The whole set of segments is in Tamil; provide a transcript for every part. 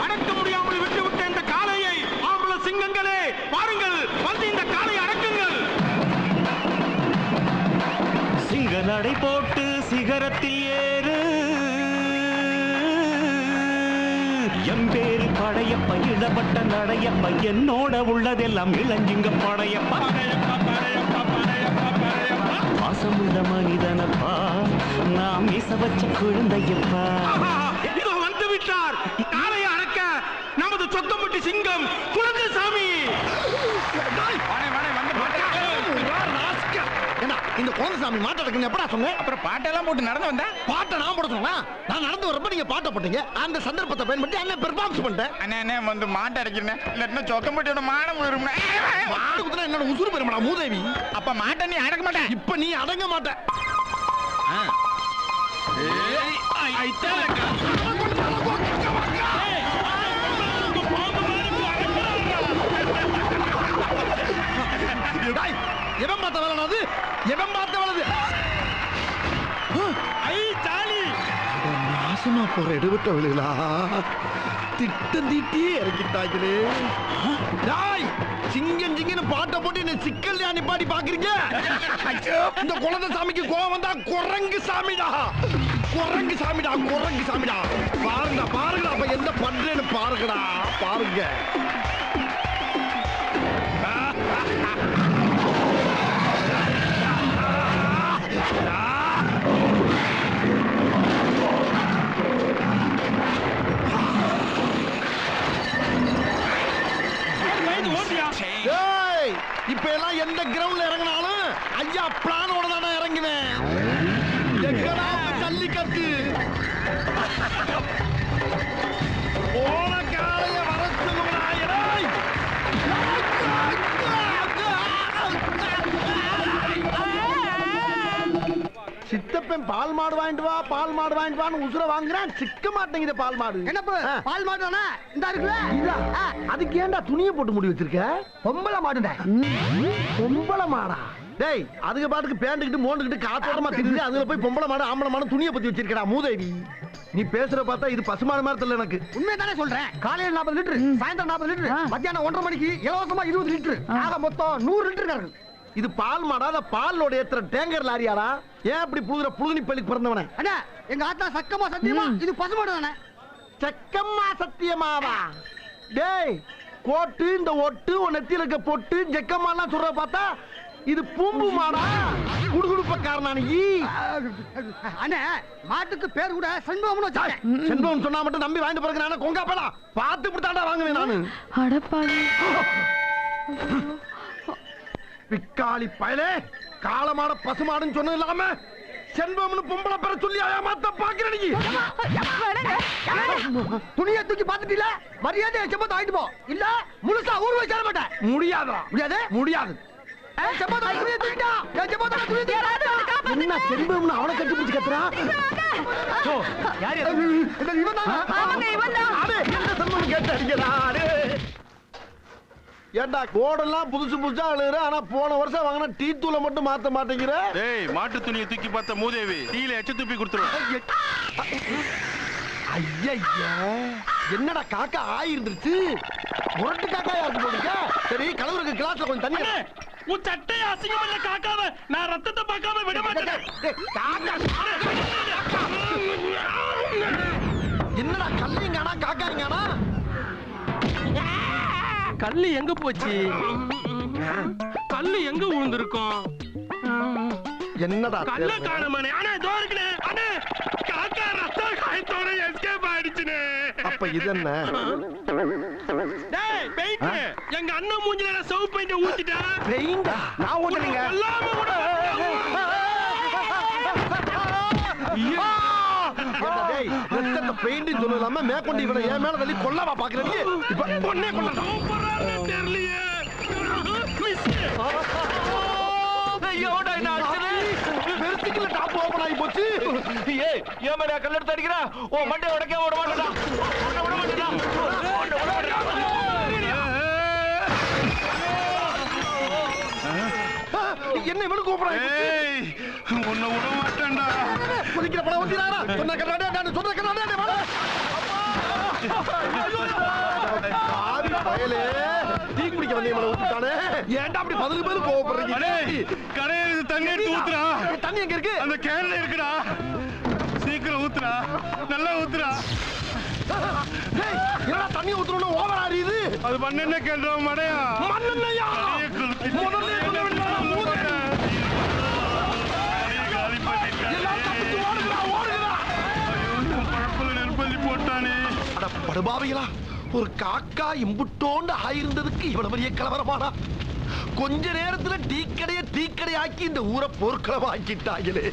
அடக்க முடியாமல் விட்டுவிட்ட இந்த காளையை ஆம்பள சிங்கங்களே பாருங்கள், வந்து இந்த காளையை அடக்குங்கள். சிங்க நடை போட்டு சிகரத்தில் ஏறு, எம்பேரு படையப்ப, இடப்பட்ட நடையப்ப, என்னோட உள்ளதெல்லாம் இளஞ்சிங்க படையப்பா. பாசமுள்ள மனிதனப்பா, நாம் மீச வச்ச குழந்தையப்பா. இதோ வந்து விட்டார் காளையை அடக்க நமது சொத்தம்பட்டி சிங்கம் குழந்தைசாமி. இந்த குழந்தைசாமி மாட்டை எப்படா சொன்ன? அப்புறம் பாட்டெல்லாம் போட்டு நடந்து வந்தேன். பாட்டை நான் போட சொன்னா? நான் நடந்து வரப்ப நீங்க பாட்டை போட்டீங்க. அந்த சந்தர்ப்பத்தை பயன்படுத்தி அண்ணன் பெர்ஃபார்மன்ஸ் பண்ணிட்டேன். அண்ணே வந்து மாட்டை அடைக்கிறேன், இல்லன்னா சொக்கம்பட்டியோட மானம் விழும். மாடு குத்துனா என்னோட உசுறு பெருமாடா மூதேவி. அப்ப மாட்டை நீ அடக்க மாட்டேன். இப்ப நீ அடங்க மாட்ட. எவன் பார்த்த வேலை அது? எவன் பார்த்த வேலை? நாசமா போற எடுவிட்ட விழுகளா திட்டம் தீட்டி இறக்கிட்டாங்களே. சிங்கம் சிங்கன்னு பாட்டை போட்டு என்ன சிக்கல் நிப்பாட்டி பாக்குறீங்க? இந்த குழந்தை சாமிக்கு கோவம் வந்தா குரங்கு சாமிடா, குரங்கு சாமிடா, குரங்கு சாமிடா. பாருங்க பாருங்கடா, அப்ப என்ன பண்றேன்னு பாருங்கடா, பாருங்க. இப்ப எல்லாம் எந்த கிரவுண்ட்ல இறங்கினாலும் ஐயா பிளானோட தானே இறங்குவேன். ஜல்லிக்கட்டு போன காலைய வர சித்தப்பன் பால் மாடு வாங்கிட்டு வா, பால் மாடு வாங்கிட்டு வான்னு உசுர வாங்குறான். சிக்க மாட்டேங்குது பால் மாடு. என்னப்பா பால் மாடு தானே இந்த இருக்குல்ல? அதுக்கு ஏன்டா துணியை போட்டு முடி வச்சிருக்க? பொம்பளை மாடுடா. பொம்பளை மாடா? டேய், அதுக்கு பாட்டுக்கு பேண்டுக்கிட்டு மோண்டுக்கிட்டு காத்தோட்டமா திரிஞ்சு அதுல போய் பொம்பளை மாடு ஆம்பளை மாடு துணியை பத்தி வச்சிருக்கடா மூதேவி. நீ பேசுற பார்த்தா இது பசுமாடு மாதிரி தெரியல எனக்கு. உண்மையை தானே சொல்றேன். காலையில 40 லிட்டர், சாயந்தரம் 40 லிட்டர், மத்தியானம் 1:30 மணிக்கு இலவசமா 20 லிட்டர், ஆக மொத்தம் 100 லிட்டர் இருக்கு. இது பால் மாடா? அந்த பாலோட ஏத்துற டேங்கர் லாரியாடா? ஏன் இப்படி புழுகுற புழுகுனி பள்ளிக்கு பிறந்தவனே? அண்ணா, எங்க ஆத்தா சக்கமா சத்தியமா இது பசுமாடு தானே. சக்கம்மா சத்தியமாவா? டேய், கோட்டு இந்த ஒட்டு உன் நெத்தியில இருக்க பொட்டு ஜெக்கம்மாலாம் சொல்ற பார்த்தா இது பூம்பு மாடா? குடுகுடுப்பக்காரனா நீ? அண்ணா, மாட்டுக்கு பேர் கூட செண்பகம்னு வச்சாங்க. செண்பகம் சொன்னா மட்டும் நம்பி வாங்கிட்டு போறதுக்கு நானே கொங்கா பேடா பார்த்து இப்படித்தாண்டா வாங்குவேன் நானு. அடப்பாவி பிக்காளி பயலே, காளமாட பசுமாடுன்னு சொன்னது இல்லாம செண்பகம்னு பொம்பளை பெற சொல்லி ஏமாத்த பாக்குற நீ. துணியை தூக்கி பாத்துட்டீல, மரியாதை செம்பத்தை வாங்கிட்டு போ, இல்ல முழுசா ஊர் வச்சு சேர மாட்டேன். முடியாதா? முடியாது முடியாது. செம்பத்தை துணியை தூக்கிட்டா, செம்பத்தை துணியை தூக்கிட்டா. என்ன செண்பகம்னு அவனை கட்டி பிடிச்சு கத்துறா? இவன் தான் என்ன செண்பகம் கேட்டு அடிக்கிறா? ஏண்டா கோடெல்லாம் புதுசு புதுசா அழுகுற, ஆனா போன வருஷம் வாங்கின டீ தூளை மட்டும் மாத்த மாட்டேங்கிற. டேய், மாட்டு துணியை தூக்கி பார்த்த மூதேவி டீல எச்ச துப்பி கொடுத்துருவேன். ஐயா, என்னடா காக்கா ஆயிருந்துருச்சு? முரட்டு காக்கா யாருக்கு போடுங்க? சரி, கலவருக்கு கிளாஸ்ல கொஞ்சம் தண்ணி. உன் சட்டையை அசிங்கம் பண்ண காக்காவ நான் ரத்தத்தை பார்க்காம விட மாட்டேன். என்னடா கல்லிங்கானா காக்காரிங்கானா? கல்லு எங்க போச்சு? கல்லு எங்க விழுந்திருக்கும்? என்னடா கல்ல காணமானே? அண்ணே, இதோ இருக்குனே. அண்ணே, காக்கா ரத்த காயத்தோட எஸ்கேப் ஆயிடுச்சுனே. அப்ப இது என்ன? டேய், பெயிண்ட் எங்க அண்ணன் மூஞ்சில சவுப் பெயிண்ட் ஊத்திட்டா. பெயிண்ட் நான் ஊத்துறீங்க. எல்லாமே கூட டேய், ரத்தத்தை பெயிண்ட் சொல்லலாம மேற்கொண்டு இவனை ஏன் மேல தள்ளி கொல்லவா பாக்குறீங்க? இப்ப பொண்ணே கொல்ல சூப்பரா தெரியலையே. ஐயோடா, என்ன ஆச்சு? வெறுத்துக்குள்ள டாப் ஓபன் ஆகி போச்சு. ஏய், ஏன் மேல கல்ல எடுத்து அடிக்கிறா? ஓ மண்டை உடைக்க விட மாட்டேடா. விட மாட்டேடா. என்ன இவனுக்கு கூப்பிடுறாங்க? ஏய், உன்னை விட மாட்டேன்டா. குதிக்கிற படம் வந்துறாரா? சொன்ன கண்ணாடே, நான் சொன்ன கண்ணாடே வாடா. பாவி பயலே, டீ குடிக்க வந்து இவனை விட்டுட்டானே. ஏன்டா அப்படி பதிலுக்கு பதில் கோவப்படுறீங்க? கடையில தண்ணி எடுத்து ஊத்துறா. தண்ணி எங்க இருக்கு? அந்த கேன்ல இருக்குடா. சீக்கிரம் ஊத்துறா, நல்லா ஊத்துறா. டேய், என்னடா தண்ணி ஊத்துறோம்னு ஓவர் ஆறியுது? அது மண்ணெண்ணெய் கேள்றா மடையா. மண்ணெண்ணெயா? முதல்ல சொல்ல வேண்டியதானே, மூதேவி. எல்லாம் தப்பிச்சு ஓடுங்கடா, ஓடுங்கடா. பழப்புல நெருப்பள்ளி போட்டானே. அட படுபாவிகளா, ஒரு காக்கா இம்புட்டோண்டு ஆயிருந்ததுக்கு இவ்வளவு பெரிய கலவரமாடா. கொஞ்ச நேரத்துல டீக்கடை ஆக்கி இந்த ஊரை போர்க்களமா ஆக்கிட்டாங்களே.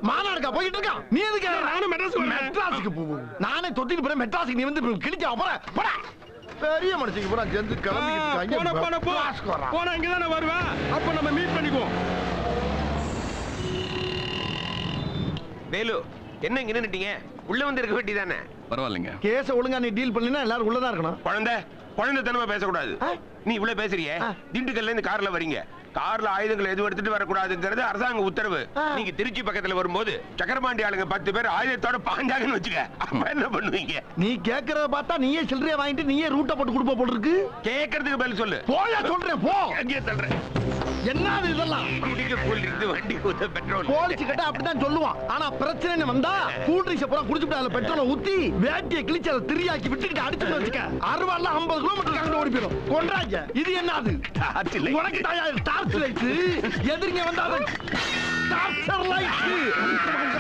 மாநாடுக்கா போயிட்டு இருக்கான்? நீ எதுக்கு? நானும் மெட்ராஸுக்கு போவோம். நானே தொட்டிட்டு போறேன் மெட்ராஸுக்கு. நீ வந்து கிழிச்சா போற பெரிய மனுஷங்க பூரா சேர்ந்து போன இங்கதானே வருவேன். அப்ப நம்ம மீட் பண்ணிக்குவோம். வேலு, என்ன இங்க நின்னுட்டீங்க? உள்ள வந்து இருக்க வேண்டியதானே? பரவாயில்லைங்க. கேஸ ஒழுங்கா நீ டீல் பண்ணீனா எல்லாரும் உள்ளதான் இருக்கணும். குழந்தைத்தனமா பேசக்கூடாது. நீ இவ்வளவு பேசுறியே, திண்டுக்கல்ல இருந்து கார்ல வரீங்க. கார்ல ஆயுதங்கள் எதுவும் எடுத்துட்டு வரக்கூடாதுங்கிறது அரசாங்க உத்தரவு. நீங்க திருச்சி பக்கத்துல வரும்போது சக்கரபாண்டி ஆளுங்க 10 பேர் ஆயுதத்தோட பாஞ்சாங்கன்னு வச்சுக்க, அப்ப என்ன பண்ணுவீங்க? நீ கேக்குறத பார்த்தா நீயே சில்லறைய வாங்கிட்டு நீயே ரூட்ட போட்டு கொடுப்ப போல இருக்கு. கேக்குறதுக்கு பதில் சொல்லு. போயா சொல்றேன், போ. எங்கே சொல்றேன்? என்னது இதெல்லாம்? குடிக்க கூல் ட்ரிங்க்ஸ், வண்டி ஊத்த பெட்ரோல். போலீஸ் கிட்ட அப்படிதான் சொல்லுவான். ஆனா பிரச்சனை வந்தா கூல் ட்ரிங்க்ஸ் பூரா குடிச்சுட்டு அதுல பெட்ரோலை ஊத்தி வேட்டியை கிழிச்சு அதை திரியாக்கி விட்டுக்கிட்டு அடிச்சு வச்சுக்க. அறுவாள்ல 50 கிலோமீட்டர் கண்டு ஓடி போயிடும். கொன்றாங்க. இது என்னது? உனக்கு தாயா டார்ச் லைட். எதிரிங்க வந்தா டார்ச்சர் லைட்.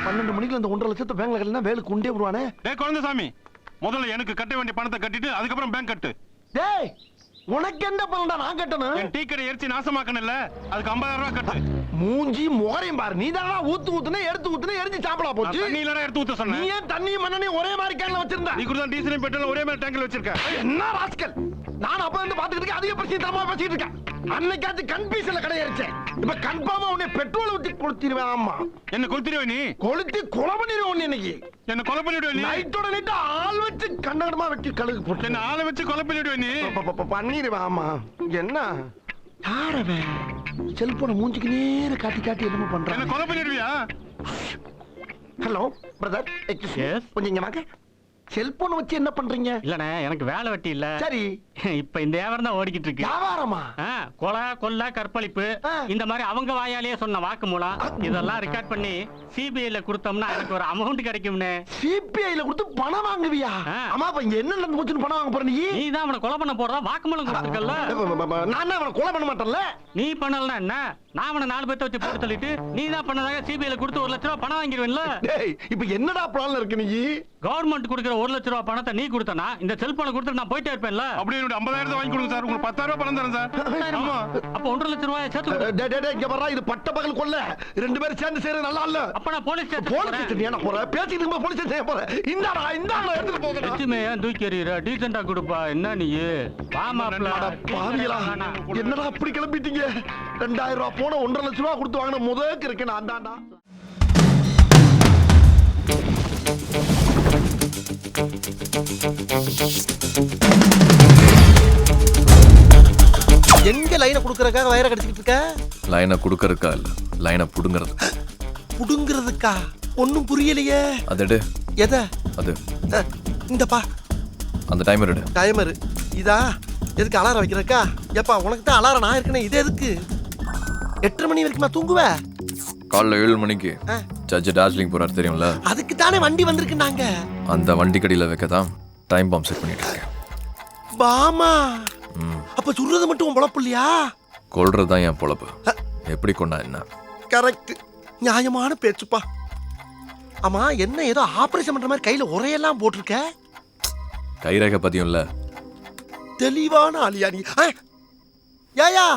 12 மணிக்கு அந்த 1.5 லட்சத்தை பேங்க்ல கட்டினா வேலை குண்டே விடுவானே. டேய் குழந்தைசாமி, முதல்ல எனக்கு கட்ட வேண்டிய பணத்தை கட்டிட்டு அதுக்கப்புறம் பேங்க் கட்டு. டேய், உனக்கு என்ன பண்ணடா நான் கட்டணும்? என் டீ கடை எரிச்சு நாசமாக்கணும்ல, அதுக்கு 50,000 ரூபாய் கட்டு. மூஞ்சி முகரையும் பாரு. நீ தானா ஊத்துனே எடுத்து ஊத்துனே எரிஞ்சு சாப்பிடா போச்சு. தண்ணி இல்லடா எடுத்து ஊத்த நீ சொன்னேன். ஏன் தண்ணி மண்ணெண்ணெய் ஒரே மாதிரி கேன்ல வச்சிருந்த? நீ கூட டீசல் பெட்ரோல் ஒரே மாதிரி டேங்க்ல வச்சிருக்க. என்ன ராஸ்கல்! நான் அப்ப இருந்து பாத்துக்கிட்டு இருக்கேன். அதிக பிரச்சனை தரமா பேசிட்டு இருக்கேன். அன்னைக்காச்சும் கன்ஃபியூஷன்ல கடையறிச்சேன். இப்ப கன்ஃபார்மா உன்னை பெட்ரோல் ஊத்தி கொளுத்திடுவேன். ஆமா, என்ன கொளுத்திடுவே நீ? கொளுத்தி கொலை பண்ணிடுவேன் இன்னைக்கு. என்ன கொலை பண்ணிடுவே நீ? நைட்டோட நைட்டா ஆள் வச்சு கண்டகடமா வெட்டி கழுகு போட்டு என்ன ஆளை வச்சு கொலை பண்ணிடுவே நீ? பண்ணிடுவேன். ஆமா, என்ன யாரவன் செல்போனை மூஞ்சிக்கு நேர காட்டி காட்டி என்னமோ என்ன பண்றான். கொலை பண்ணிடுவியா? ஹலோ பிரதர், கொஞ்சம் இங்க வாங்க. செல்போன் வச்சு என்ன பண்றீங்க? இல்லண்ணே, எனக்கு வேலை வெட்டி இல்ல. சரி, இப்ப இந்த வியாபாரம் தான் ஓடிக்கிட்டு இருக்கு. வியாபாரமா? கொலை, கொள்ளை, கற்பழிப்பு, இந்த மாதிரி அவங்க வாயாலேயே சொன்ன வாக்கு மூலம் இதெல்லாம் ரெக்கார்ட் பண்ணி சிபிஐல கொடுத்தோம்னா எனக்கு ஒரு அமௌண்ட் கிடைக்கும்னு. சிபிஐல கொடுத்து பணம் வாங்குவியா? ஆமா, அப்ப இங்க என்ன நடந்து போச்சுன்னு பணம் வாங்க போற நீ? நீ தான் அவனை கொலை பண்ண போறதா வாக்குமூலம் கொடுத்துருக்கல. நான் அவனை கொலை பண்ண மாட்டேன்ல. நீ பண்ணலன்னா என்ன? நான் அவனை 4 பேர்த்த வச்சு போட்டு சொல்லிட்டு நீ தான் பண்ணதாக சிபிஐல கொடுத்து 1 லட்ச ரூபாய் பணம் வாங்கிடுவேன்ல. டேய், இப்ப என்னடா பிளான்ல இருக்கு நீ? கவர்மெண்ட் கொடுக்குற 1 லட்ச ரூபாய் பணத்தை நீ கொடுத்தனா இந்த செல்போனை கொடுத்து நான் போயிட்டே இருப்பேன்ல. அப்படியே 50,000 வாங்கி கொடுங்க சார். உங்களுக்கு 10,000 ரூபாய் பணம் தரேன் சார். ஆமா, அப்ப 1.5 லட்ச ரூபாய் சேர்த்து. இங்க வர்றா, இது பட்ட பகல் கொல்ல. 2 பேரும் சேர்ந்து செய்யறது நல்லா இல்ல. அப்ப நான் போலீஸ் ஸ்டேஷன் ஏன போற? பேசிட்டு இருக்கும்போது போலீஸ் ஸ்டேஷன் போற. இந்தாடா எடுத்துட்டு போங்க. லட்சுமி ஏன் தூக்கி எறியற? டீசெண்டா கொடுப்பா. என்ன நீ வாமாப்ல பாவிகளா, என்னடா அப்படி கிளம்பிட்டீங்க? 2000 ரூபாய் போன 1.5 லட்ச ரூபாய் கொடுத்து வாங்கின முதலுக்கு இருக்கேன் நான் தான்டா. எங்க லைனை குடுக்கறதுக்காக வயரை கடிச்சிட்டு இருக்க? லைனை குடுக்கறதுக்கா இல்ல, லைனை புடுங்கிறது. புடுங்கிறதுக்கா? ஒண்ணும் புரியலையே. அதெடு. எத? அது இந்தப்பா அந்த டைமர் எடு. டைமர் இதா? எதுக்கு அலாரம் வைக்கிறக்கா? ஏப்பா, உனக்கு தான் அலாரம் நான் இருக்கேனே, இது எதுக்கு? 8:30 மணி வரைக்குமா தூங்குவ? காலைல 7 மணிக்கு ஜட்ஜ் டார்ஜிலிங் போறாரு தெரியும்ல? அதுக்கு தானே வண்டி வந்திருக்கு. நாங்க அந்த வண்டி கடியில வைக்க தான் டைம் பாம் செட் பண்ணிட்டு இருக்கேன். பாமா? அப்ப சுடுறது மட்டும் உன் பொழப்பு இல்லையா? கொல்றது தான் என் பொழப்பு. எப்படி கொண்டா என்ன? கரெக்ட், நியாயமான பேச்சுப்பா. ஆமா, என்ன ஏதோ ஆபரேஷன் பண்ற மாதிரி கையில உரையெல்லாம் போட்டிருக்க? கைரேகை பத்தியும் இல்ல. தெளிவான ஆளியா நீ? ஏயா,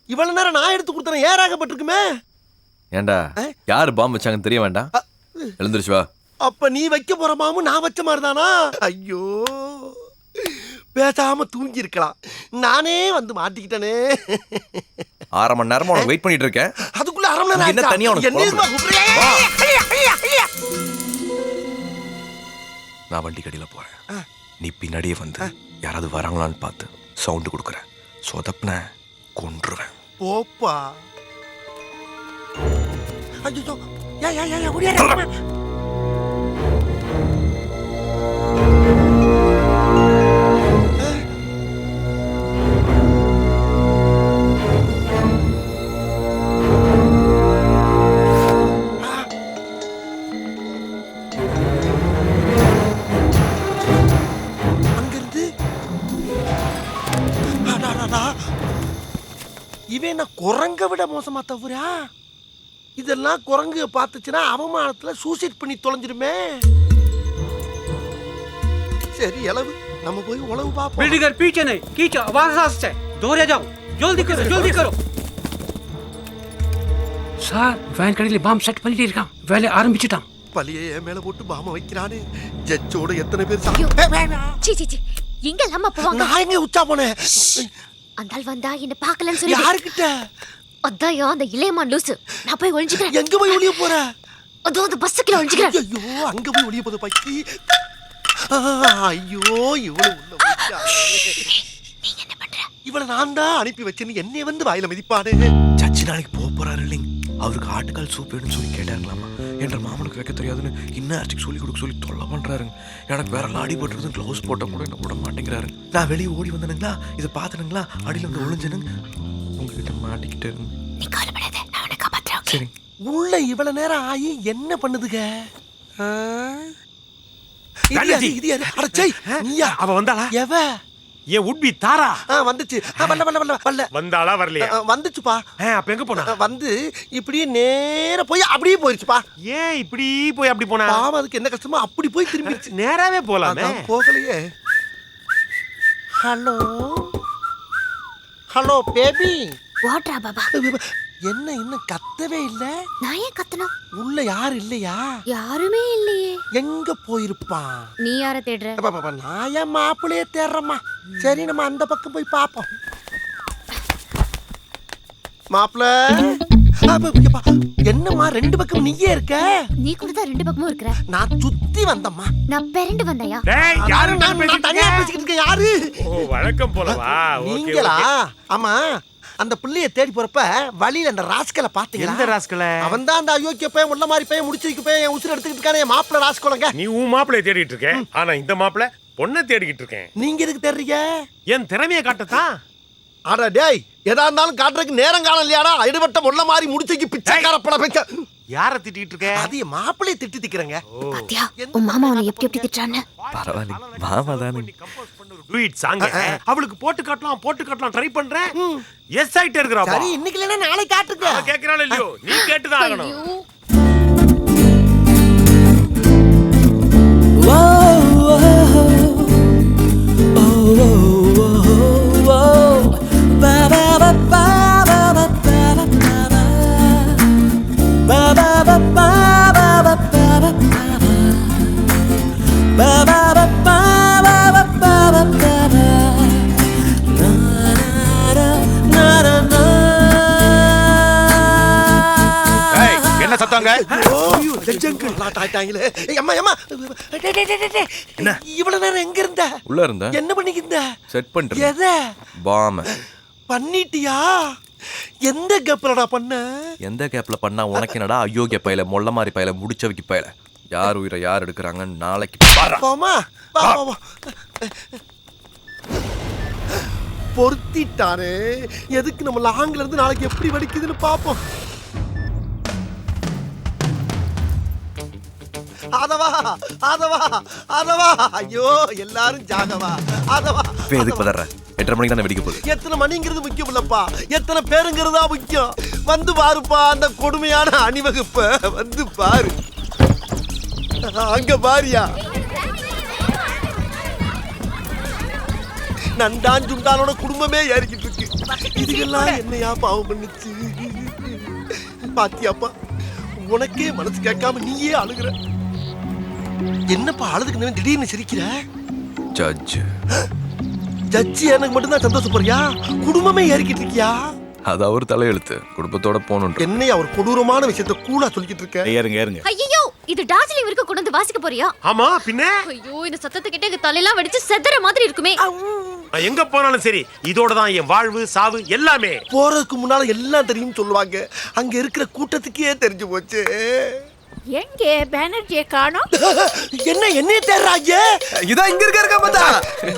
இவ்வளவு நேரம் நான் எடுத்து கொடுத்தேன், ஏறாகப்பட்டிருக்குமே. ஏண்டா, யாரு பாம்பு வச்சாங்கன்னு தெரிய வேண்டாம்? எழுந்திருச்சு வா. அப்ப நீ வைக்க போற மாமு நான் வச்ச மாதிரிதானா? ஐயோ, பேசாம தூங்கி இருக்கலாம். நானே வந்து மாட்டிக்கிட்டனே. 1/2 மணி நேரமா உனக்கு வெயிட் பண்ணிட்டு இருக்கேன். அதுக்குள்ள 1/2 மணி நேரம் என்ன தனியா உனக்கு? நான் வண்டி கடியில போறேன். நீ பின்னாடியே வந்து யாராவது வராங்களான்னு பார்த்து சவுண்ட் கொடுக்குறேன். சொதப்ன கொன்றுவேன். போப்பா. ஐயோ யா ஓடியாரா. இவன் நான் குரங்க விட மோசமா தவிரா. இதெல்லாம் குரங்கு பார்த்துச்சுன்னா அவமானத்துல சூசைட் பண்ணி தொலைஞ்சிருமே. சரி அளவு நம்ம போய் உளவு பார்ப்போம். बिल्डिंगर पीछे नहीं कीचो आवाज से दौड़े जाओ जल्दी करो சார் வேன் கடையில் பாம் செட் பண்ணிட்டு இருக்கான் வேலை ஆரம்பிச்சிட்டான் பழியை என் மேல போட்டு பாம வைக்கிறானே. ஜட்ஜோட எத்தனை பேர் சி எங்க அம்மா போவாங்க? நான் எங்க உச்சா போனேன். அந்தாள் வந்தா என்ன பார்க்கலன்னு சொல்லி யாருக்கிட்ட? அதாயா அந்த இளையமான் லூசு. நான் போய் ஒளிஞ்சுக்கிறேன். எங்க போய் ஒளிய போற? அதோ அந்த பஸ்ஸுக்குள்ள ஒளிஞ்சுக்கிறேன். ஐயோ அங்க போய் ஒளிய போது பக்கி. ஐயோ இவ்வளவு உள்ள போச்சா. நீங்க என்ன பண்ற? இவளை நான் தான் அனுப்பி வச்சேன்னு என்னை வந்து வாயில மிதிப்பானே. சச்சி நாளைக்கு போறாரு இல்லைங்க, அவருக்கு ஆட்டுக்கால் சூப் வேணும்னு சொல்லி கேட்டாங்களாமா. என்ற மாமனுக்கு வைக்க தெரியாதுன்னு இன்னும் சொல்லி கொடுக்க சொல்லி தொல்லை பண்றாருங்க. எனக்கு வேற லாடி போட்டுறது க்ளவுஸ் போட்ட கூட என்ன விட மாட்டேங்கிறாரு. நான் வெளியே ஓடி வந்தனுங்களா, இதை பார்த்துனுங்களா, அடியில் வந்து ஒளிஞ்சனுங்க, உங்ககிட்ட மாட்டிக்கிட்டே இருந்து. நீ கவலைப்படாத, நான் உன்னை காப்பாத்துறேன். சரி. உள்ள இவ்வளவு நேரம் ஆகி என்ன பண்ணுதுங்க? அவ வந்தாளா? எவ? ஏ உட்பி தாரா வந்துச்சு. வரல. வந்தாளா வரலையா? வந்துச்சுப்பா. அப்ப எங்க போனா? வந்து இப்படியே நேரா போய் அப்படியே போயிருச்சுப்பா. ஏன் இப்படி போய் அப்படி போனா? பாவம், அதுக்கு என்ன கஷ்டமோ அப்படி போய் திரும்பிடுச்சு. நேராவே போலாமே. போகலையே. Hello baby. வாட்ரா பாபா. என்ன இன்னும் கத்தவே இல்ல? நான் ஏன் கத்தணும்? உள்ள யாரு இல்லையா? யாருமே இல்லையே. எங்க போயிருப்பான்? நீ யார தேடுற? நான் என் மாப்பிள்ளையே தேடுறேம்மா. சரி நம்ம அந்த பக்கம் போய் பாப்போம். மாப்பிள்ள என்னம்மா ரெண்டு பக்கம் நீயே இருக்க? நீ கூட தான் ரெண்டு பக்கமும் இருக்கற. நான் சுத்தி வந்தம்மா. நான் பெரண்டு வந்தயா? டேய் யாரு நான் தனியா பேசிக்கிட்டு இருக்கேன். யாரு? ஓ வழக்கம் போலவா? நீங்களா? ஆமா. அந்த பிள்ளைய தேடி போறப்ப வழியில அந்த ராஸ்கலை பாத்தீங்களா? எந்த ராஸ்கலை? அவன் தான் அந்த அயோக்கிய பையன், முள்ள மாதிரி பையன், முடிச்சு வைக்க பையன், என் உசுர எடுத்துக்கிட்டு இருக்கானே மாப்பிள்ள ராஸ்கோலங்க. நீ உன் மாப்பிளைய தேடிட்டு இருக்க, ஆனா இந்த மாப்பிள பொண்ணை தேடிக்கிட்டு இருக்கேன். நீங்க எதுக்கு தேடுறீங்க? என் திறமையை காட்டத்தான். அட டேய், எதா இருந்தாலும் காட்டுறதுக்கு நேரம் காலம் இல்லையாடா? அடிபட்ட முள்ள மாதிரி முடிச்சுக்கு பிச்சைக்கார பட பேச்ச. யார திட்டிட்டு இருக்க? அது மாப்பிளைய திட்டிக்கிறேங்க. பாத்தியா உன் மாமா உன்னை எப்படி திட்டுறான்னு? பரவாயில்ல, மாமா தானே. டுயிட் சாங் அவளுக்கு போட்டு காட்டலாம் ட்ரை பண்றேன். எஸ் ஆயிட்டே இருக்கறா. சரி இன்னைக்கு இல்லனா நாளை காட்டுங்க. அவ கேக்குறாளே இல்லையோ, நீ கேட்டு தான் ஆகணும். என்ன சத்தங்க? இவ்வளவு நேரம் எங்க இருந்த? உள்ள இருந்த. என்ன பண்ணிக்கிந்த? செட் பண்ணிட்டு. எத? பாம். பண்ணிட்டியா? எந்த கேப்லடா பண்ண? எந்த கேப்ல பண்ணா உனக்கு என்னடா அயோக்கிய பையல, மொள்ள மாதிரி பையல, முடிச்சவைக்கு பையல. யார் உயிரை யார் எடுக்கிறாங்க நாளைக்கு பாரு. போமா. வா. பொருத்திட்டானே. எதுக்கு நம்ம லாங்ல இருந்து நாளைக்கு எப்படி வடிக்குதுன்னு பாப்போம். ஆதவா. ஐயோ எல்லாரும் ஜாகவா. ஆதவா. எதுக்கு பதற? 8:30 மணிக்கு தானே வெடிக்க போகுது. எத்தனை மணிங்கிறது முக்கியம் இல்லப்பா, எத்தனை பேருங்கிறதா முக்கியம். வந்து பாருப்பா அந்த கொடுமையான அணிவகுப்ப. வந்து பாரு. அங்க பாரியா. நண்டான் சுண்டானோட குடும்பமே ஏறிக்கிட்டு இருக்கு. இதுக்கெல்லாம் என்னையா பாவம் பண்ணுச்சு? பாத்தியாப்பா, உனக்கே மனசு கேட்காம நீயே அழுகுற. என்னப்பா அழுதுக்கு திடீர்னு சிரிக்கிற? ஜட்ஜி எனக்கு மட்டும்தான் சந்தோஷப்படுறியா? குடும்பமே ஏறிக்கிட்டு இருக்கியா? அது அவர் தலையெழுத்து, குடும்பத்தோட போகணும். என்னையா ஒரு கொடூரமான விஷயத்தை கூலா சொல்லிக்கிட்டு இருக்க? ஏறுங்க. ஐயோ இது டார்ஜிலிங் வரைக்கும் கொண்டு வந்து வாசிக்க போறியா? ஆமா பின்ன. ஐயோ இந்த சத்தத்தை கேட்டு எங்க தலையெல்லாம் வெடிச்சு செதற மாதிரி இருக்குமே. நான் எங்க போனாலும் சரி இதோட தான் என் வாழ்வு சாவு எல்லாமே. போறதுக்கு முன்னால எல்லாம் தெரியும் சொல்லுவாங்க. அங்க இருக்கிற கூட்டத்துக்கே தெரிஞ்சு போச்சு. எங்கே பானர்ஜியை காணோம்? என்னைய தேடுறாங்க? இதான் இங்க இருக்க மாட்டா.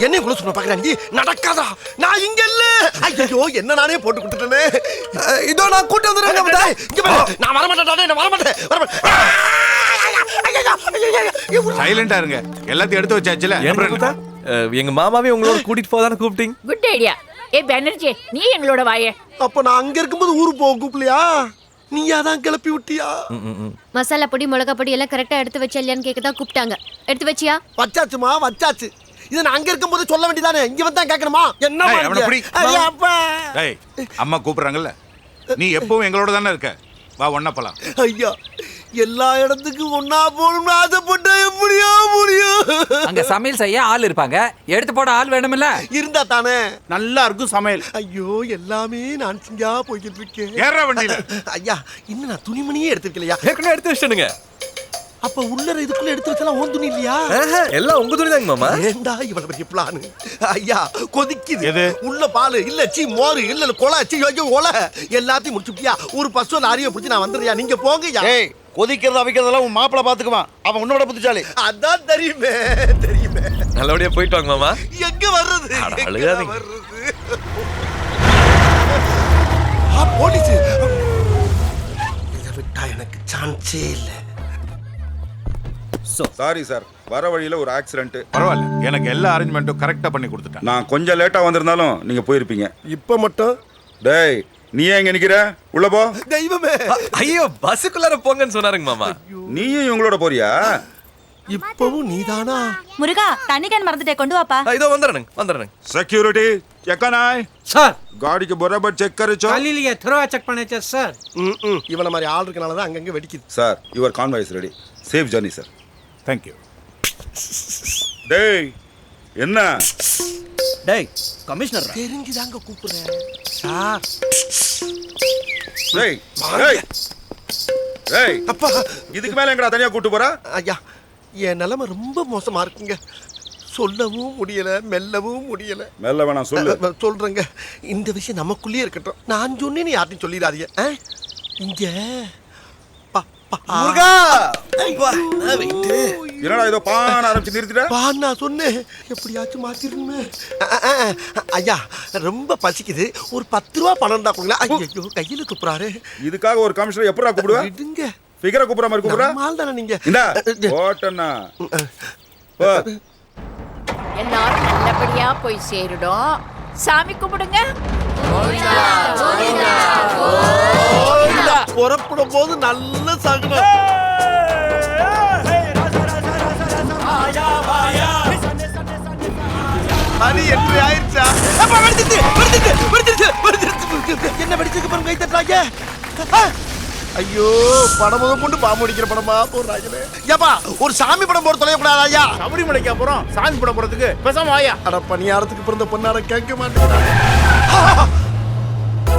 என்னைய கூட சொல்ல பாக்குறாங்க. நடக்காதா? நான் இங்க இல்ல. ஐயோ என்ன நானே போட்டு கொடுத்துட்டேனே. இதோ நான் கூட்டி வந்துடுறேன் மாட்டா. இங்க பாரு. நான் வர மாட்டேன். நான் வர மாட்டேன். சைலண்டா இருங்க. எல்லாத்தையும் எடுத்து வச்சாச்சுல. எங்க மாமாவே உங்களோட கூட்டிட்டு போதானே கூப்பிட்டீங்க. Good idea. ஏ பானர்ஜி நீ எங்களோட வாயே. அப்ப நான் அங்க இருக்கும்போது ஊருக்கு போக கூப்பிடலையா? நீயா தான் கிளப்பி விட்டியா? மசாலா பொடி மிளகா பொடி எல்லாம் கரெக்டா எடுத்து வச்சா இல்லையான்னு கேட்க தான் கூப்பிட்டாங்க. எடுத்து வச்சியா? வச்சாச்சுமா வச்சாச்சு. இதை நான் அங்க இருக்கும்போது சொல்ல வேண்டியதானே? இங்க வந்தா கேட்கணுமா? என்ன ஏய், அவனை புடி. ஐயா அப்பா. டேய் அம்மா கூப்பிடுறாங்கல்ல. நீ எப்பவும் எங்களோட தானே இருக்க. வா ஒண்ணா போலாம். ஐயா எல்லா இடத்துக்கும் ஒன்னா போகணும்னு ஆசைப்பட்டா எப்படியா முடியும்? அங்க சமையல் செய்ய ஆள் இருப்பாங்க, எடுத்து போட ஆள் வேணும்ல. இருந்தா தானே நல்லா இருக்கும் சமையல். ஐயோ எல்லாமே நான் செஞ்சா போய்கிட்டு இருக்கேன். ஏறா வண்டியில. ஐயா இன்னும் நான் துணிமணியே எடுத்து வைக்கலையா? ஏற்கனவே எடுத்து வச்சிட்டேனுங்க. அப்ப உள்ளர இதுக்குள்ள எடுத்து வச்சலாம் ஓன் துணி இல்லையா? எல்லாம் உங்க துணி தாங்க மாமா. ஏண்டா இவ்வளவு பெரிய பிளான்? ஐயா கொதிக்குது. எது? உள்ள பால் இல்ல சீ மோர் இல்ல கொலை சீ ஐயோ ஒலை எல்லாத்தையும் முடிச்சுட்டியா? ஒரு பசு லாரியை பிடிச்சி நான் வந்துடுறியா? நீங்க போங்கய்யா. ஏய் கொதிக்கிறது அவிக்கிறதெல்லாம் உன் மாப்பிள பாத்துக்குவான். அவன் உன்னோட புத்திசாலி. அதான் தெரியுமே தெரியுமே. நல்லபடியா போயிட்டு வாங்க மாமா. எங்க வர்றது? அட, எங்க அழுகாதீங்க. வர்றது? போலீஸ் இதை விட்டா எனக்கு சான்ஸே இல்ல. சாரி சார், வர வழியில ஒரு ஆக்சிடென்ட். பரவாயில்ல, எனக்கு எல்லா அரேஞ்ச்மெண்ட்டும் கரெக்டா பண்ணி கொடுத்துட்டேன். நான் கொஞ்சம் லேட்டா வந்திருந்தாலும் நீங்க போயிருப்பீங்க. இப்ப மட்டும் டேய் நீ ஏன் இங்க நிக்கிற? உள்ள போ. தெய்வமே. ஐயோ பஸ்ஸுக்குள்ளார போங்கன்னு சொன்னாருங்க மாமா. நீயும் இவங்களோட போறியா? இப்பவும் நீதானா? முருகா தண்ணி கேன் மறந்துட்டே கொண்டு வாப்பா. இதோ வந்துடுறேங்க. सिक्योरिटी चेक करना है सर गाड़ी के बराबर चेक करे चो. खाली लिए थोड़ा चेक பண்ணே சார். இவன மாதிரி ஆள் இருக்கனால தான் அங்கங்க வெடிக்குது. Sir your convoy is ready. Safe journey sir. Thank you. டேய் என்ன? டேய் கமிஷனர் தெரிஞ்சுதாங்க கூப்பிடுறேன். சார் டேய் டேய் டேய் அப்பா இதுக்கு மேல எங்கடா தனியா கூட்டி போற? ஐயா என் நிலைமை ரொம்ப மோசமா இருக்குங்க. சொல்லவும் முடியல மெல்லவும் முடியல. மெல்ல வேணாம் சொல்லு. சொல்றேங்க. இந்த விஷயம் நமக்குள்ளேயே இருக்கட்டும். நான் சொன்னேன்னு யார்ட்டையும் சொல்லிடாதீங்க. இங்க முருகா என்னடா ஏதோ பான ஆரம்பிச்சு நிறுத்திட்ட? நான் சொன்னேன் எப்படியாச்சும் மாத்திரணுமே. ஐயா ரொம்ப பசிக்குது. ஒரு 10 ரூபா பணம் இருந்தா கொடுங்களா? ஐயோ கையில துப்புறாரு. இதுக்காக ஒரு கமிஷனர் எப்படா கூப்பிடுவ? விடுங்க. ஃபிகரை கூப்பிடுற மாதிரி கூப்பிடுற? மால் தானே நீங்க. இந்த ஓட்டண்ணா எல்லாரும் நல்லபடியா போய் சேருடும். சாமி கும்பிடுங்க. புறப்படும் போது நல்ல சகுனம். அது எப்படி ஆயிடுச்சா? என்ன வெடிச்சதுக்கு அப்புறம் கை தட்டுறாங்க? ஐயோ படம் முதல் கொண்டு பாம்பு அடிக்கிற படமா போடுறாங்களே. ஏப்பா ஒரு சாமி படம் போட தொலையக்கூடாது ஐயா. சபரிமலைக்கு அப்புறம் சாமி படம் போறதுக்கு பேசாம ஆயா. அட பணியாரத்துக்கு பிறந்த பொண்ணார கேட்க மாட்டேங்கிறாங்க.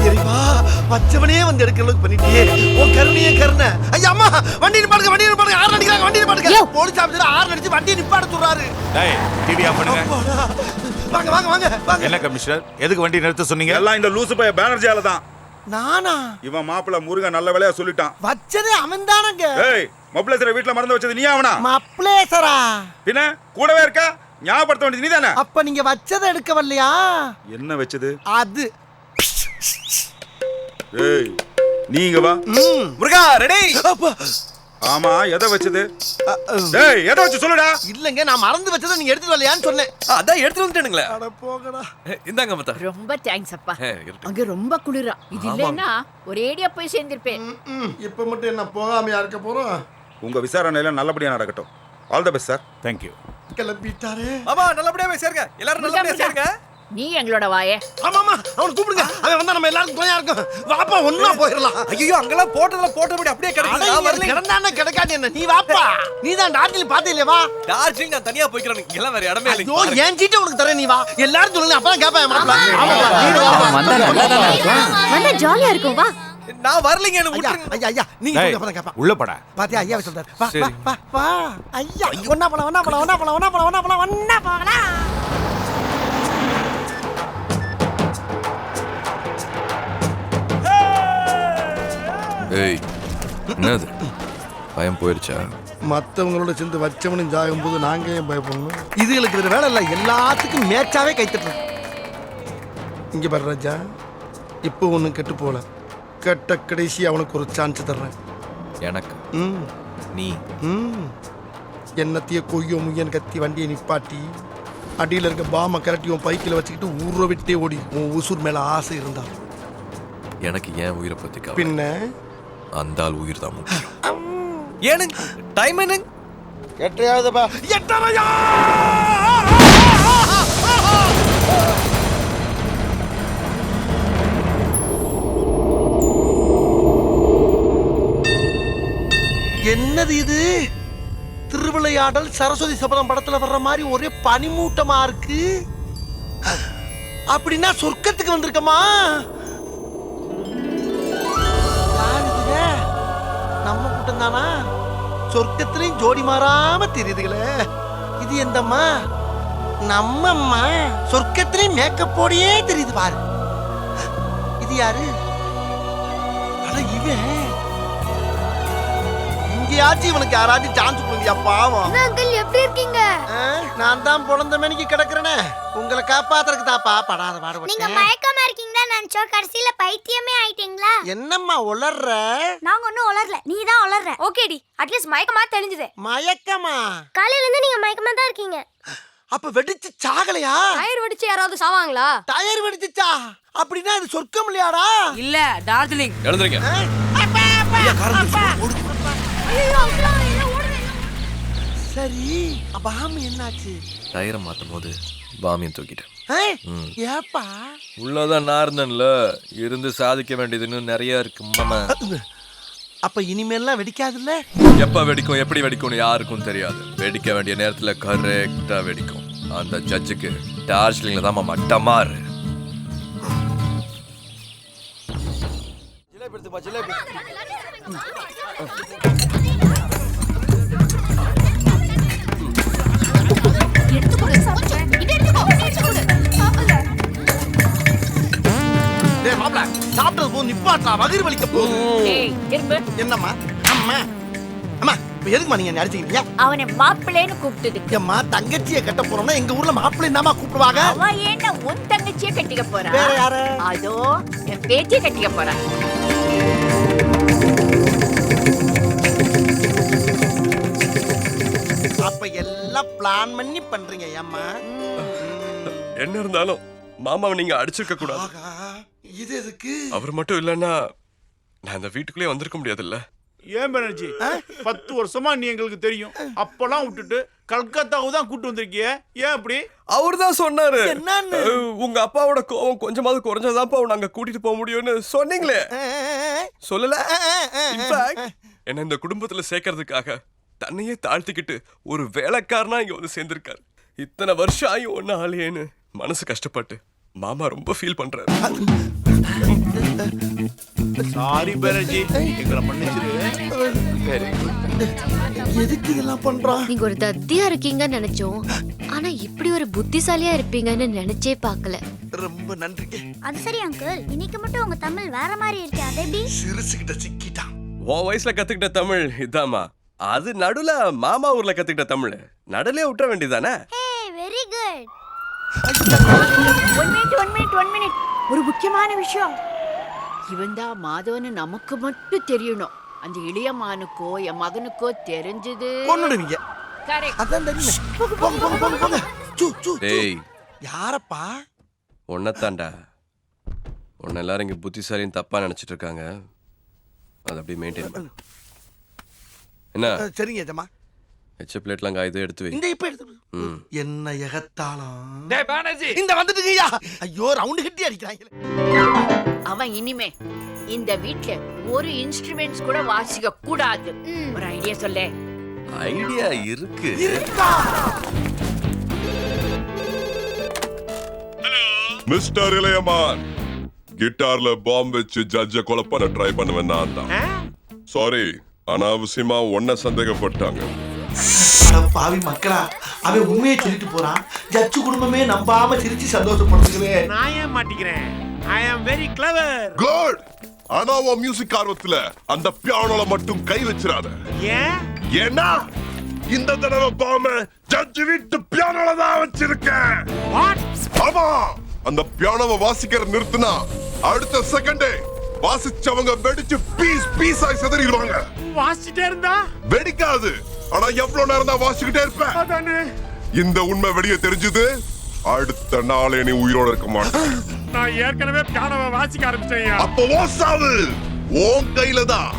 தெரியுமா பச்சவனே வந்து எடுக்கிற அளவுக்கு பண்ணிட்டியே. உன் கருணையே கருணை. ஐயா அம்மா வண்டி நிப்பாடுங்க ஆறு அடிக்கிறாங்க. வண்டி நிப்பாடுங்க. போலீஸ் ஆபீசர் ஆறு அடிச்சு வண்டி நிப்பாட சொல்றாரு. டேய் டிவி ஆஃப் பண்ணுங்க. வாங்க வாங்க வாங்க வாங்க. என்ன கமிஷனர் எதுக்கு வண்டி நிறுத்த சொன்னீங்க? எல்லாம் இந்த லூசு பைய பானர்ஜியால தான். நானா? இவன் மாப்பிள்ள முருகன் நல்ல வேலையா சொல்லிட்டான். வச்சதே அவன் தானங்க. ஏய் மப்ளேசரை வீட்ல மறந்து வச்சது நீ அவனா? மப்ளேசரா? பின்ன கூடவே இருக்க ஞாபகப்படுத்த வேண்டியது நீதானே? அப்ப நீங்க வச்சதை எடுக்க வரலையா? என்ன வச்சது? அது ஏய் நீங்க வா. முருகா ரெடி. ஆமா எதை வச்சது? டேய் எதை வச்சு சொல்லுடா. இல்லங்க நான் மறந்து வச்சதை நீங்க எடுத்து வரலையான்னு சொன்னேன். அதான் எடுத்து வந்துட்டேனுங்களே. அட போங்கடா. இந்தாங்க மத்த. ரொம்ப தேங்க்ஸ் அப்பா. இருக்கட்டும். அங்க ரொம்ப குளிரா. இது இல்லைன்னா ஒரேடியா போய் சேர்ந்திருப்பேன். இப்ப மட்டும் என்ன போகாமையா இருக்க போறோம்? உங்க விசாரணையில நல்லபடியா நடக்கட்டும். All the best sir. Thank you. கிளம்பிட்டாரே. ஆமா நல்லபடியா போய் சேருங்க. எல்லாரும் நல்லபடியா சேருங்க. நீ எங்களோட வாயே. ஆமாமா அவனை கூப்பிடுங்க. அவன் வந்தா நம்ம எல்லாரும் துணையா இருக்கும். வாப்பா ஒண்ணா போயிரலாம். ஐயோ அங்கெல்லாம் போட்டபடி அப்படியே கிடக்குது. நான் வரல. கிடந்தானே கிடக்காது என்ன? நீ வாப்பா. நீ தான் டார்ஜிலிங் பாத்தே இல்லையா? வா. டார்ஜிலிங் நான் தனியா போய்க்கிறேன். எல்லாம் வேற இடமே இல்ல. ஐயோ என் சீட்டை உனக்கு தரேன். நீ வா. எல்லாரும் சொல்லுங்க அப்பதான் கேட்பேன் மாப்ள. ஆமாப்பா. வந்தா நல்லா தானே இருக்கும். வந்தா ஜாலியா இருக்கும். வா. நான் வரலங்க. என்ன ஐயா விட்டுருங்க. ஐயா ஐயா நீங்க சொல்லுங்க அப்பதான் கேட்பேன். உள்ள போடா. பாத்தியா ஐயா சொல்றாரு. வா வா வா வா. ஐயா ஒண்ணா போலாம். ஏய் என்னது பயம் போயிருச்சா? மத்தவங்களோட சேர்ந்து வச்சவனும் ஜாகும் போது நாங்க ஏன் பயப்படணும்? இதுகளுக்கு வேற வேலை இல்லை, எல்லாத்துக்கும் மேட்சாவே கைத்தட்டுறேன். இங்க பாரு ராஜா, இப்போ ஒன்றும் கெட்டு போல, கெட்ட கடைசி அவனுக்கு ஒரு சான்ஸ் தர்றேன். எனக்கு ம் நீ ம் என்னத்தைய கொய்யோ முய்யன் கத்தி வண்டியை நிப்பாட்டி அடியில் இருக்க பாம கரட்டி உன் பைக்கில் வச்சுக்கிட்டு ஊரை விட்டே ஓடி உன் உசுர் மேல ஆசை இருந்தா எனக்கு ஏன் உயிரை பத்தி கவலை? பின்ன அந்த ஆள் உயிர் தான் முக்கியம். ஏனுங்க டைம் என்னங்க? எட்டையாவதுப்பா. எட்டரையா! என்னது இது? திருவிளையாடல் சரஸ்வதி சபதம் படத்துல வர்ற மாதிரி ஒரே பனிமூட்டமா இருக்கு. அப்படின்னா சொர்க்கத்துக்கு வந்திருக்கமா? நம்ம கூட்டம் தானா? சொர்க்கத்திலையும் ஜோடி மாறாம தெரியுதுங்களே. இது எந்தம்மா? நம்மம்மா. சொர்க்கத்திலையும் மேக்கப் போடியே தெரியுது பாரு. இது யாரு? அட இவன். இங்கேயாச்சும் இவனுக்கு யாராச்சும் சான்ஸ் கொடுங்கயா பாவம். அங்கிள் எப்படி இருக்கீங்க? நான் தான் பொழந்த மணிக்கு கிடக்குறேனே, உங்களை காப்பாத்துறதுக்கு தாப்பா படாத பாடுபட்டேன். நீங்க மயக்கமா இருக்கீங்களா நினைச்சோம், கடைசியில பைத்தியமே ஆயிட்டீங்களா? என்னம்மா உளர்ற? நாங்க ஒன்னும் உளரல, நீ தான் உளர்ற. ஓகேடி, அட்லீஸ்ட் மயக்கமா தெரிஞ்சது. மயக்கமா? காலையில இருந்து நீங்க மயக்கமா தான் இருக்கீங்க. அப்ப வெடிச்சு சாகலையா? டயர் வெடிச்சு யாராவது சாவாங்களா? டயர் வெடிச்சுச்சா? அப்படின்னா இது சொர்க்கம் இல்லையாடா? இல்ல டார்ஜிலிங். எழுந்திருங்க. சரி, பாமி என்னாச்சு? டயரை மாத்தும் போது பாமியம் தூக்கிட்டேன். ஏப்பா? உள்ளதான் நான் இருந்தேன்ல, இருந்து சாதிக்க வேண்டியதுன்னு நிறைய இருக்கு மாமா. அப்ப இனிமேல்லாம் வெடிக்காதுல்ல? எப்ப வெடிக்கும் எப்படி வெடிக்கும்னு யாருக்கும் தெரியாது. வெடிக்க வேண்டிய நேரத்துல கரெக்டா வெடிக்கும். அந்த ஜட்ஜுக்கு டார்ஜிலிங்ல தான் மாமா டமாரு. சாப்பிட்டது போது நிப்பாட்டா, வயிறு வலிக்க போகுது. என்னம்மா? அம்மா அம்மா எதுக்குமா நீங்க அடிச்சுக்கிறீங்க? அவனை மாப்பிள்ளைன்னு கூப்பிட்டதுக்கு. அம்மா தங்கச்சியை கட்ட போறோம்னா எங்க ஊர்ல மாப்பிள்ளை தாமா கூப்பிடுவாங்க. அவ ஏன்டா உன் தங்கச்சியை கட்டிக்க போறா? வேற யாரு? அதோ என் பேத்தியை கட்டிக்க போறா. அப்ப எல்லாம் பிளான் பண்ணி பண்றீங்க அம்மா. என்ன இருந்தாலும் மாமாவை நீங்க அடிச்சிருக்க கூடாது. இது எதுக்கு? அவர் மட்டும் இல்லன்னா நான் அந்த வீட்டுக்குள்ளே வந்திருக்க முடியாதுல்ல. ஏன் பானர்ஜி, 10 வருஷமா நீ எங்களுக்கு தெரியும், அப்பெல்லாம் விட்டுட்டு கல்கத்தாவுக்கு தான் கூட்டு வந்திருக்கிய, ஏன் அப்படி? அவர் தான் சொன்னாரு. என்னன்னு? உங்க அப்பாவோட கோவம் கொஞ்சமாவது குறைஞ்சாதான்ப்பா நாங்க கூட்டிட்டு போக முடியும்னு சொன்னீங்களே. சொல்லல? என்ன இந்த குடும்பத்துல சேர்க்கறதுக்காக தன்னையே தாழ்த்திக்கிட்டு ஒரு வேலைக்காரனா இங்க வந்து சேர்ந்திருக்காரு. இத்தனை வருஷம் ஆகி ஒன்னு ஆலையேன்னு மனசு கஷ்டப்பட்டு மாமா ரொம்ப ஃபீல் பண்றாரு. சாரி பானர்ஜி, எங்களை மன்னிச்சிரு. எதுக்கு இதெல்லாம் பண்றான்? நீங்க ஒரு தத்தியா இருக்கீங்கன்னு நினைச்சோம், ஆனா இப்படி ஒரு புத்திசாலியா இருப்பீங்கன்னு நினைச்சே பார்க்கல. ரொம்ப நன்றிங்க. அது சரி அங்கிள், இன்னைக்கு மட்டும் உங்க தமிழ் வேற மாதிரி இருக்கு, அது எப்படி? சிறுசுகிட்ட சிக்கிட்டான். உன் வயசுல கத்துக்கிட்ட தமிழ் இதாமா, அது நடுல மாமா ஊர்ல கத்துக்கிட்ட தமிழ் நடுலே விட்டுற வேண்டியதானே? Very good. One minute. ஒரு முக்கியமான விஷயம். இவன் தான் மாதவன்னு நமக்கு மட்டும் தெரியணும். அந்த இளையமானுக்கோ என் மகனுக்கோ தெரிஞ்சது கொன்னுடுவீங்க. அதான் தெரியும். போங்க. டேய், யாரப்பா? உன்னத்தாண்டா. உன்னை எல்லாரும் இங்க புத்திசாலின்னு தப்பா நினைச்சிட்டு இருக்காங்க. அதை அப்படியே மெயின்டைன் பண்ணு. என்ன? சரிங்க ஏஜமா. எச்ச பிளேட்லாம் காய்து எடுத்து வை. இந்த இப்ப எடுத்து. என்ன எகத்தாளம். டேய் பானர்ஜி, இந்த வந்துட்டுங்கய்யா. ஐயோ ரவுண்ட் கட்டி அடிக்கிறாங்க. அவன் இனிமே இந்த வீட்ல ஒரு இன்ஸ்ட்ருமெண்ட்ஸ் கூட வாசிக்க கூடாது. ஒரு ஐடியா சொல்லே. ஐடியா இருக்கு. மிஸ்டர் இளையமான், கிட்டார்ல பாம்பு வச்சு ஜட்ஜ கொலை பண்ண ட்ரை பண்ணுவேன் நான் தான். சாரி, அனாவசியமா ஒன்ன சந்தேகப்பட்டாங்க. பாவி மக்களா, அவன் உண்மையை சொல்லிட்டு போறான். ஜட்ஜு குடும்பமே நம்பாம சிரிச்சு சந்தோஷப்படுத்துகிறே. நான் ஏன் மாட்டிக்கிறேன்? I am very clever. Good. ஆனா உன் மியூசிக் ஆர்வத்துல அந்த பியானோல மட்டும் கை வச்சிராத. ஏன்னா இந்த தடவை பாம ஜட்ஜ் வீட்டு பியானோல தான் வச்சிருக்கேன். ஆமா, அந்த பியானோவை வாசிக்கிற நிறுத்தினா அடுத்த செகண்டே வாசிச்சவங்க வெடிச்சு பீஸ் பீஸ் ஆகி சிதறிடுவாங்க. வாசிட்டே இருந்தா வெடிக்காது, ஆனா எவ்வளவு நேரம் தான் வாசிக்கிட்டே இருப்பேன். இந்த உண்மை வெளியே தெரிஞ்சது அடுத்த நாளே நீ உயிரோட இருக்க மாட்டேன். நான் ஏற்கனவே பியானோவை வாசிக்க ஆரம்பிச்சேன். அப்போ ஓசாவு உன் கையில தான்.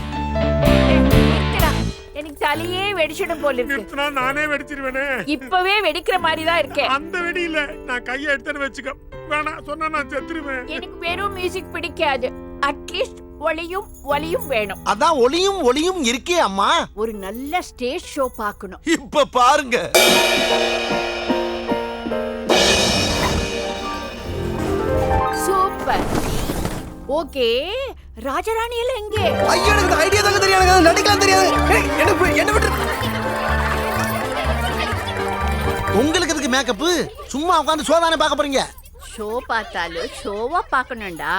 எனக்கு தலையே வெடிச்சிடும் போல இருக்கு. நானே வெடிச்சிருவேனே. இப்பவே வெடிக்கிற மாதிரி தான் இருக்கேன். அந்த வெடி இல்ல, நான் கையை எடுத்துன்னு வச்சுக்க. வேணா சொன்னா நான் செத்துருவேன். எனக்கு வெறும் மியூசிக் பிடிக்காது. அட்லீஸ்ட் ஒளியும் வேணும். அதான் ஒளியும் இருக்கே அம்மா. ஒரு நல்ல ஸ்டேஜ் ஷோ பார்க்கணும். இப்ப பாருங்க. சூப்பர். ஓகே, ராஜராணி எல்லாம் எங்கே? ஐயோ, எனக்கு ஐடியா தாங்க தெரியாது, நடிக்கலாம் தெரியாது. என்ன விட்டு உங்களுக்கு எதுக்கு மேக்கப்? சும்மா உட்கார்ந்து சோதானே பார்க்க போறீங்க. ஷோ பார்த்தாலும் ஷோவா பார்க்கணும்டா.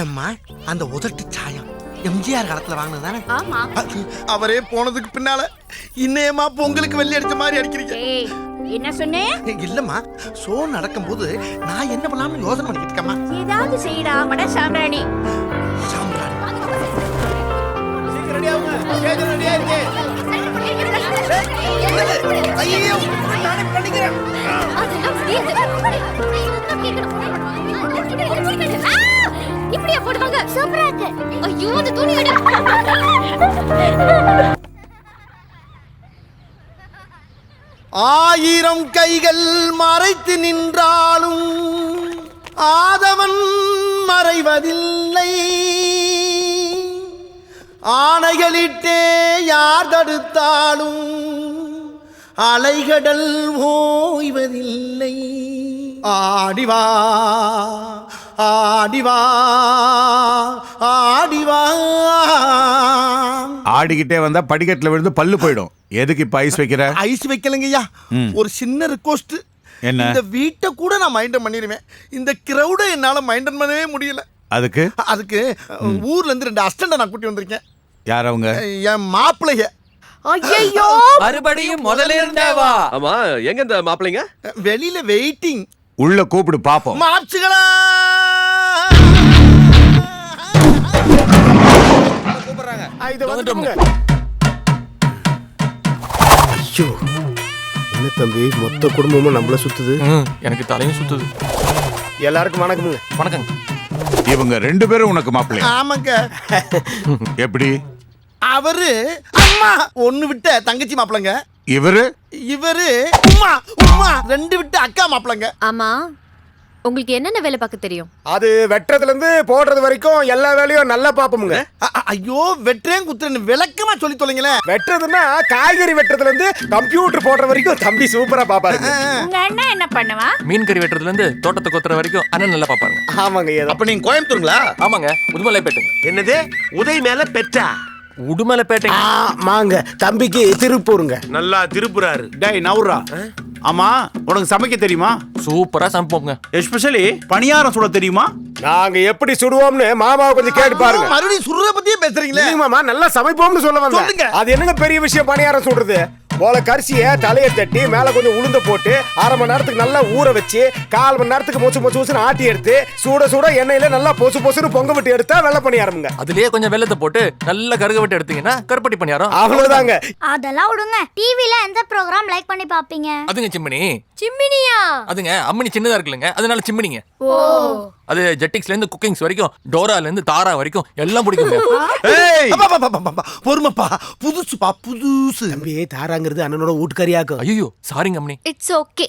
ஏம்மா, அந்த உதட்டு சாயம் எம்ஜிஆர் காலத்துல வாங்கினது தானே? ஆமா. அவரே போனதுக்கு பின்னால இன்னேமா பொங்கலுக்கு வெள்ளி அடிச்ச மாதிரி அடிக்கிறீங்க. என்ன சொன்னே? இல்லம்மா, ஷோ நடக்கும் போது நான் என்ன பண்ணலாம்னு யோசனை பண்ணிட்டு இருக்கேம்மா. ஏதாவது செய்யடா மட சாம்பிராணி. ஐயோ, நானே பண்ணிக்கிறேன். இப்படியே போடுவாங்க. சூப்பரா இருக்கு. ஐயோ, அந்த துணி எடு. ஆயிரம் கைகள் மறைத்து நின்றாலும் ஆதவன் மறைவதில்லை. ஆணைகளிட்டே யார் தடுத்தாலும் அலைகடல் ஓய்வதில்லை. ஆடிவா ஆடிவா ஆடிவா. ஆடிக்கிட்டே வந்தா படிக்கட்டுல விழுந்து பல்லு போயிடும். எதுக்கு இப்ப ஐஸ் வைக்கிற? ஐஸ் வைக்கலங்கய்யா, ஒரு சின்ன ரிக்வெஸ்ட். என்ன? இந்த வீட்டை கூட நான் மைண்டன் பண்ணிடுவேன். இந்த கிரௌட என்னால மைண்டன் பண்ணவே முடியல. அதுக்கு ஊர்ல இருந்து 2 அசிஸ்டன்ட் நான் கூட்டி வந்திருக்கேன். யார் அவங்க? என் மாப்பிள்ளைய. ஐயோ, மறுபடியும் முதல்ல இருந்தே வா. ஆமா, எங்க இந்த மாப்பிளைங்க? வெளியில வெயிட்டிங். உள்ள கூப்பிடு பாப்போம். மாப்சுகளா கூப்பிடுறாங்க. இது வந்துட்டோம்ங்க. ஐயோ, என்ன தம்பி, மொத்த குடும்பமும் நம்மள சுத்துது. எனக்கு தலையும் சுத்துது. எல்லாருக்கும் வணக்கமுங்க. வணக்கம். இவங்க 2 பேரும் உனக்கு மாப்பிள்ளை? ஆமாங்க. எப்படி? அவரு அம்மா ஒன்னு விட்ட தங்கச்சி மாப்பிளைங்க. இவரு உம்மா உம்மா 2 விட்டு அக்கா மாப்பிளைங்க. ஆமா, உங்களுக்கு என்னென்ன வேலை பார்க்க தெரியும்? அது வெட்டுறதுல இருந்து போடுறது வரைக்கும் எல்லா வேலையும் நல்லா பாப்போமுங்க. ஐயோ, வெட்டுறேன் குத்துறேன்னு விளக்கமா சொல்லி தொலைங்களேன். வெட்டுறதுன்னா காய்கறி வெட்டுறதுல இருந்து கம்ப்யூட்டர் போடுற வரைக்கும் தம்பி சூப்பரா பாப்பாரு. உங்க அண்ணா என்ன பண்ணுவா? மீன் கறி வெட்டுறதுல இருந்து தோட்டத்தை கொத்துற வரைக்கும் அண்ணன் நல்லா பாப்பாங்க. ஆமாங்க. அப்ப நீங்க கோயம்புத்தூருங்களா? ஆமாங்க, உடுமலைப்பேட்டை. என்னது, உதய் மேல பெற்றா? உடுமலைப்பேட்டை. ஆமாங்க, தம்பிக்கு திருப்பூருங்க. நல்லா திருப்புறாரு. டேய் நவுரா. ஆமா, உனக்கு சமைக்க தெரியுமா? சூப்பரா சமைப்போங்க. எஸ்பெஷலி பணியாரம் சுட தெரியுமா? நாங்க எப்படி சுடுவோம்னு மாமாவை கொஞ்சம் கேட்டு பாருங்க. மறுபடியும் சுடுற பத்தியே பேசுறீங்களே. மாமா, நல்லா சமைப்போம்னு சொல்ல வந்தேன். அது என்னங்க பெரிய விஷயம் பணியாரம் சுடுறது? போல கரிசிய தலையை தட்டி மேல கொஞ்சம் உளுந்த போட்டு 1/2 மணி நேரத்துக்கு நல்லா ஊற வச்சு 1/4 மணி நேரத்துக்கு மொச்சு ஆட்டி எடுத்து சுட எண்ணெயில நல்லா பொசுன்னு பொங்க விட்டு எடுத்தா வெள்ளை பணியாரம்ங்க. அதுலயே கொஞ்சம் வெள்ளத்தை போட்டு நல்லா கருக விட்டு எடுத்தீங்கன்னா கருப்பட்டி பணியாரம். அவ்வளவுதாங்க. அதெல்லாம் விடுங்க. டிவில எந்த ப்ரோகிராம் லைக் பண்ணி பாப்பீங்க? அதுங்க சிம்மினி. சிம்மினியா? அதுங்க அம்மனி சின்னதா இருக்குல்லங்க, அதனால சிம்மினிங்க. ஓ, அது ஜெட்டிக்ஸ்ல இருந்து குக்கிங்ஸ் வரைக்கும், டோரால இருந்து தாரா வரைக்கும் எல்லாம் பிடிக்குங்க. பொறுமைப்பா, புதுசுப்பா, புதுசு. தம்பி, தாராங்கிறது அண்ணனோட வீட்டுக்காரியாக்கும். ஐயோ, சாரிங்க அம்மனி. It's okay.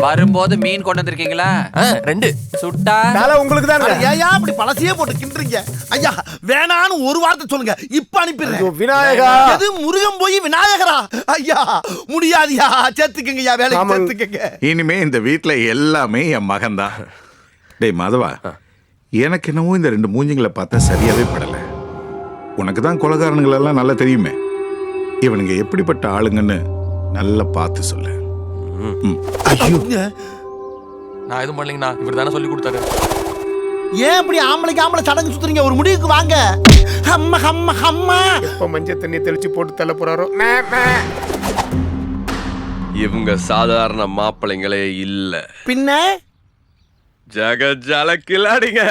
வரும்போது மீன் கொண்டு வந்திருக்கீங்களா? 2 சுட்டா தலை உங்களுக்கு தாங்க. ஐயா, அப்படி பழசையே போட்டு கிண்டுறீங்க. ஐயா, வேணான்னு ஒரு வார்த்தை சொல்லுங்க, இப்ப அனுப்பிடுறேன். விநாயகா. எது முருகன் போய் விநாயகரா? ஐயா, முடியாதியா, சேர்த்துக்கங்க ஐயா, வேலைக்கு சேர்த்துக்கங்க. இனிமே இந்த வீட்டுல எல்லாமே என் மகன் தான். டேய் மாதவா, எனக்கு என்னவோ இந்த 2 மூஞ்சிங்களை பார்த்தா சரியாவே படல. உனக்கு தான் கொலைகாரனுங்கள் எல்லாம் நல்லா தெரியுமே. இவனுங்க எப்படிப்பட்ட ஆளுங்கன்னு நல்லா பார்த்து சொல்லு. நான் எதுவும் பண்ணலீங்கண்ணா, இவர் தானே சொல்லி கொடுத்தாரு. ஏன் இப்படி ஆம்பளைக்கு ஆம்பளை சடங்கு சுத்துறீங்க? ஒரு முடிவுக்கு வாங்க. ஹம்ம ஹம்ம ஹம்மா. எப்ப மஞ்சள் தண்ணி தெளிச்சு போட்டு தள்ள போறாரோ. இவங்க சாதாரண மாப்பிள்ளைங்களே இல்ல, பின்ன ஜகஜால கில்லாடிங்க.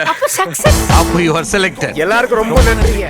அப்போ யூ ஆர் செலக்டட். எல்லாருக்கும் ரொம்ப நன்றிங்க.